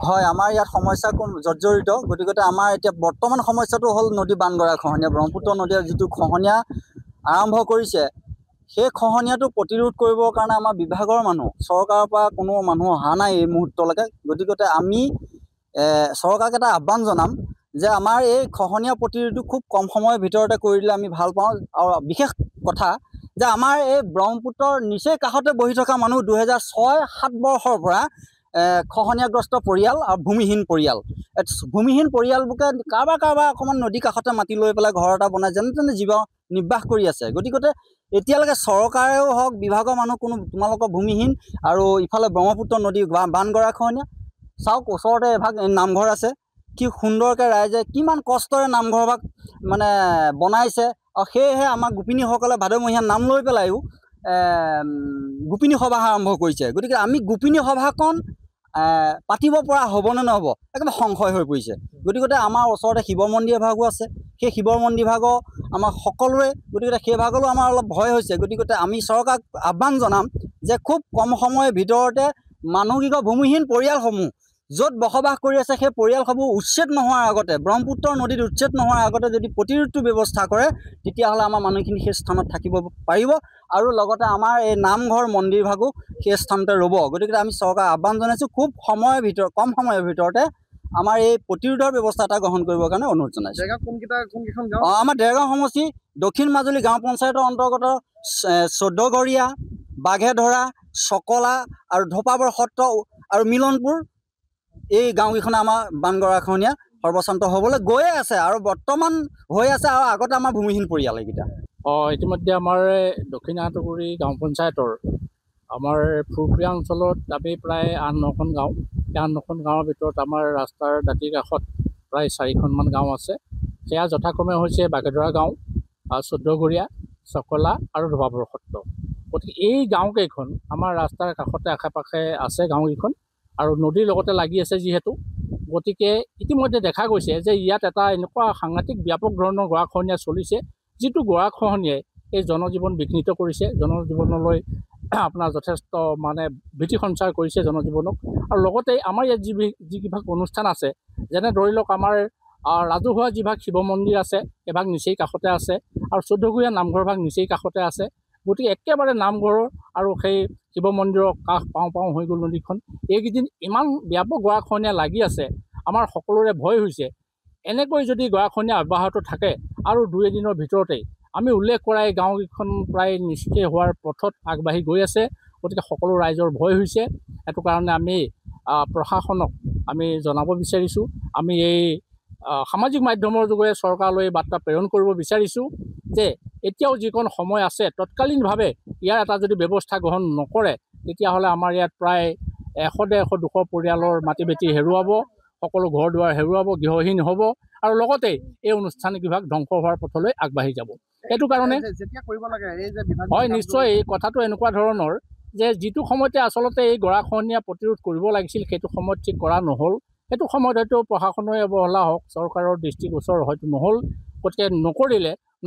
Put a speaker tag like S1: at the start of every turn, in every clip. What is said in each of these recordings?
S1: হয়, আমাৰ ইয়াত সমস্যা জৰ্জৰিত। গতিকে আমাৰ এতিয়া বৰ্তমান সমস্যাটো হ'ল নদী বান গৰাখহনীয়া। ব্ৰহ্মপুত্ৰ নদীয়ে যিটো খহনীয়া আৰম্ভ কৰিছে, সেই খহনীয়াটো প্ৰতিৰোধ কৰিবৰ কাৰণে আমাৰ বিভাগৰ মানুহ, চৰকাৰৰ পৰা কোনো মানুহ অহা নাই এই মুহূৰ্তলৈকে। গতিকে আমি চৰকাৰক এটা আহ্বান জনাম যে আমাৰ এই খহনীয়া প্ৰতিৰোধটো খুব কম সময়ৰ ভিতৰতে কৰি দিলে আমি ভাল পাওঁ। আৰু বিশেষ কথা যে আমাৰ এই ব্ৰহ্মপুত্ৰৰ নিচেই কাষতে বহি থকা মানুহ 2006-07 বৰ্ষৰ পৰা খহনীয়াগ্ৰস্ত পৰিয়াল আৰু ভূমিহীন পৰিয়াল। ভূমিহীন পৰিয়ালবোৰে কাৰোবাৰ অকণমান নদী কাষতে মাটি লৈ পেলাই ঘৰ এটা বনাই যেনে তেনে জীৱ নিৰ্বাহ কৰি আছে। গতিকে এতিয়ালৈকে চৰকাৰেও হওক, বিভাগৰ মানুহ কোনো তোমালোকৰ ভূমিহীন আৰু ইফালে ব্ৰহ্মপুত্ৰ নদী বান গৰাখহনীয়া। চাওক, ওচৰতে এভাগ নামঘৰ আছে, কি সুন্দৰকৈ ৰাইজে কিমান কষ্টৰে নামঘৰভাগ মানে বনাইছে। আৰু সেয়েহে আমাৰ গোপিনীসকলে ভাদমহীয়া নাম লৈ পেলাইও গোপিনী সভা আৰম্ভ কৰিছে। গতিকে আমি গোপিনী সভাখন পাতিব পৰা হ'বনে নহ'ব একেবাৰে সংশয় হৈ পৰিছে। গতিকে আমাৰ ওচৰতে শিৱ মন্দিৰ এভাগো আছে, সেই শিৱ মন্দিৰ ভাগৰ আমাৰ সকলোৰে, গতিকে সেই ভাগলৈও আমাৰ অলপ ভয় হৈছে। গতিকে আমি চৰকাৰক আহ্বান জনাম যে খুব কম সময়ৰ ভিতৰতে মানুহকেইঘৰ ভূমিহীন পৰিয়ালসমূহ য'ত বসবাস কৰি আছে সেই পৰিয়ালসমূহ উচ্ছেদ নোহোৱাৰ আগতে, ব্ৰহ্মপুত্ৰ নদীত উচ্ছেদ নোহোৱাৰ আগতে যদি প্ৰতিৰোধটো ব্যৱস্থা কৰে, তেতিয়াহ'লে আমাৰ মানুহখিনি সেই স্থানত থাকিব পাৰিব আৰু লগতে আমাৰ এই নামঘৰ মন্দিৰভাগো সেই স্থানতে ৰ'ব। গতিকে আমি চৰকাৰক আহ্বান জনাইছোঁ খুব কম সময়ৰ ভিতৰতে আমাৰ এই প্ৰতিৰোধৰ ব্যৱস্থা এটা গ্ৰহণ কৰিবৰ কাৰণে অনুৰোধ জনাইছোঁ। আমাৰ দেৰগাঁও সমষ্টি দক্ষিণ মাজুলী গাঁও পঞ্চায়তৰ অন্তৰ্গত 14গৰীয়া, বাঘেধৰা, চকলা আৰু ধোপাবৰ সত্ৰ আৰু মিলনপুৰ, এই গাঁওকেইখনে আমাৰ বান গৰাখহনীয়া সৰ্বশান্ত হ'বলৈ গৈয়ে আছে আৰু বৰ্তমান হৈ আছে। আৰু আগতে আমাৰ ভূমিহীন পৰিয়াল এইকেইটা।
S2: ইতিমধ্যে আমাৰ দক্ষিণ আঁহতগুৰি গাঁও পঞ্চায়তৰ আমাৰ ফুৰফুৰীয়া অঞ্চলত আমি প্ৰায় 8-9খন গাঁও, সেই 8-9খন গাঁৱৰ ভিতৰত আমাৰ ৰাস্তাৰ দাঁতিৰ কাষত প্ৰায় 4খনমান গাঁও আছে। সেয়া যথাক্ৰমে হৈছে বাঘেধৰা গাঁও, 14গৰীয়া, চকলা আৰু ধোপাবৰ সত্ৰ। গতিকে এই গাঁওকেইখন আমাৰ ৰাস্তাৰ কাষতে আশে পাশে আছে গাঁওকেইখন আৰু নদীৰ লগতে লাগি আছে যিহেতু, গতিকে ইতিমধ্যে দেখা গৈছে যে ইয়াত এটা এনেকুৱা সাংঘাতিক ব্যাপক ধৰণৰ গৰাখহনীয়া চলিছে, যিটো গৰাখহনীয়াই এই জনজীৱন বিঘ্নিত কৰিছে, জনজীৱনলৈ আপোনাৰ যথেষ্ট মানে ভীতি সঞ্চাৰ কৰিছে জনজীৱনক। আৰু লগতে আমাৰ ইয়াত যিভাগ অনুষ্ঠান আছে, যেনে ধৰি লওক আমাৰ ৰাজহুৱা যিভাগ শিৱ মন্দিৰ আছে সেইভাগ নিচেই কাষতে আছে আৰু 14গৰীয়া নামঘৰভাগ নিচেই কাষতে আছে। গতিকে একেবাৰে নামঘৰৰ আৰু সেই শিৱ মন্দিৰৰ কাষ পাওঁ হৈ গ'ল নদীখন। এইকেইদিন ইমান ব্যাপক গৰাখহনীয়া লাগি আছে, আমাৰ সকলোৰে ভয় হৈছে এনেকৈ যদি গৰাখহনীয়া অব্যাহত থাকে আৰু 2-এদিনৰ ভিতৰতেই আমি উল্লেখ কৰা এই গাঁওকেইখন প্ৰায় নিশ্চিত হোৱাৰ পথত আগবাঢ়ি গৈ আছে। গতিকে সকলো ৰাইজৰ ভয় হৈছে। সেইটো কাৰণে আমি প্ৰশাসনক আমি জনাব বিচাৰিছোঁ, আমি এই সামাজিক মাধ্যমৰ যোগেৰে চৰকাৰলৈ বাৰ্তা প্ৰেৰণ কৰিব বিচাৰিছোঁ যে এতিয়াও যিকণ সময় আছে তৎকালীনভাৱে ইয়াৰ এটা যদি ব্যৱস্থা গ্ৰহণ নকৰে, তেতিয়াহ'লে আমাৰ ইয়াত প্ৰায় 100-150-200 পৰিয়ালৰ মাটি বেটি হেৰুৱাব, সকলো ঘৰ দুৱাৰ হেৰুৱাব, গৃহহীন হ'ব আৰু লগতে এই অনুষ্ঠানবিভাগ ধ্বংস হোৱাৰ পথলৈ আগবাঢ়ি যাব। সেইটো কাৰণে হয়, নিশ্চয় এই কথাটো এনেকুৱা ধৰণৰ যে যিটো সময়তে আচলতে এই গৰাখহনীয়া প্ৰতিৰোধ কৰিব লাগিছিল সেইটো সময়ত ঠিক কৰা নহ'ল। সেইটো সময়ত হয়তো প্ৰশাসনৰ অৱহেলা হওক, চৰকাৰৰ দৃষ্টিগোচৰ হয়তো নহ'ল। গতিকে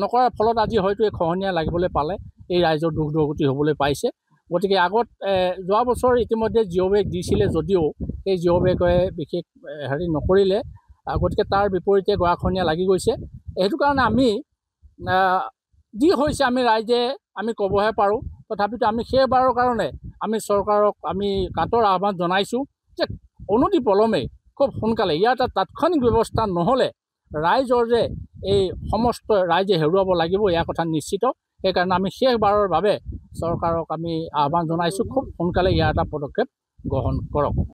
S2: নকৰাৰ ফলত আজি হয়তো এই খহনীয়া লাগিবলৈ পালে, এই ৰাইজৰ দুখ দুৰ্গতি হ'বলৈ পাইছে। গতিকে আগত যোৱা বছৰ ইতিমধ্যে জিঅ' বেগ দিছিলে যদিও এই জিঅ' বেগে বিশেষ নকৰিলে। গতিকে তাৰ বিপৰীতে গৰাখহনীয়া লাগি গৈছে। সেইটো কাৰণে আমি যি হৈছে আমি ৰাইজে আমি ক'বহে পাৰোঁ। তথাপিতো আমি সেইবাৰৰ কাৰণে আমি চৰকাৰক আমি কাটৰ আহ্বান জনাইছোঁ যে অনতিপলমে খুব সোনকালে ইয়াৰ এটা তাৎক্ষণিক ব্যৱস্থা নহ'লে ৰাইজৰ যে এই সমস্ত ৰাইজে হেৰুৱাব লাগিব ইয়াৰ কথা নিশ্চিত। সেইকাৰণে আমি শেষবাৰৰ বাবে চৰকাৰক আমি আহ্বান জনাইছোঁ খুব সোনকালে ইয়াৰ এটা পদক্ষেপ গ্ৰহণ কৰক।